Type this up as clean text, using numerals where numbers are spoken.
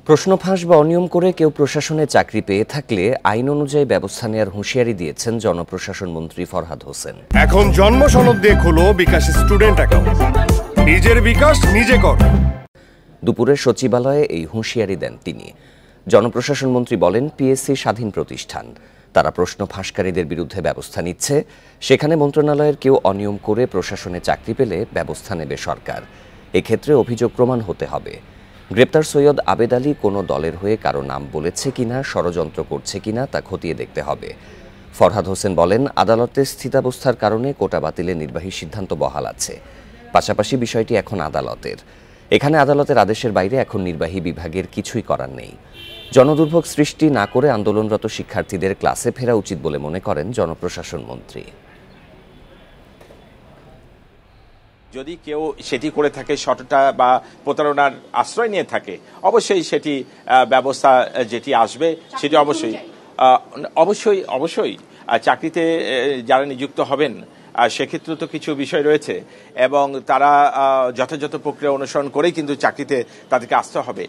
প্রশ্ন ফাঁস বা অনিয়ম করে কেউ প্রশাসনে চাকরি পেয়ে থাকলে আইন অনুযায়ী ব্যবস্থা নেওয়ার হুঁশিয়ারি দিয়েছেন জনপ্রশাসন মন্ত্রী ফরহাদ হোসেন। এখন জন্ম সনদ দিয়ে খোলো বিকাশ স্টুডেন্ট অ্যাকাউন্ট, নিজের বিকাশ নিজে কর। দুপুরে সচিবালয়ে এই হুঁশিয়ারি দেন তিনি। জনপ্রশাসন মন্ত্রী বলেন, পিএসসি স্বাধীন প্রতিষ্ঠান, তারা প্রশ্ন ফাঁসকারীদের বিরুদ্ধে ব্যবস্থা নিচ্ছে। সেখানে মন্ত্রণালয়ের কেউ অনিয়ম করে প্রশাসনে চাকরি পেলে ব্যবস্থা নেবে সরকার। এক্ষেত্রে অভিযোগ প্রমাণ হতে হবে। গ্রেপ্তার সৈয়দ আবেদ আলী কোনো দলের হয়ে কারো নাম বলেছে কিনা, ষড়যন্ত্র করছে কিনা তা খতিয়ে দেখতে হবে। ফরহাদ হোসেন বলেন, আদালতের স্থিতাবস্থার কারণে কোটা বাতিলের নির্বাহী সিদ্ধান্ত বহাল আছে। পাশাপাশি বিষয়টি এখন আদালতের। এখানে আদালতের আদেশের বাইরে এখন নির্বাহী বিভাগের কিছুই করার নেই। জনদুর্ভোগ সৃষ্টি না করে আন্দোলনরত শিক্ষার্থীদের ক্লাসে ফেরা উচিত বলে মনে করেন জনপ্রশাসন মন্ত্রী। যদি কেউ সেটি করে থাকে, সততা বা প্রতারণার আশ্রয় নিয়ে থাকে, অবশ্যই সেটি ব্যবস্থা যেটি আসবে সেটি অবশ্যই চাকরিতে যারা নিযুক্ত হবেন সেক্ষেত্রে তো কিছু বিষয় রয়েছে এবং তারা যথাযথ প্রক্রিয়া অনুসরণ করেই কিন্তু চাকরিতে তাদেরকে আসতে হবে।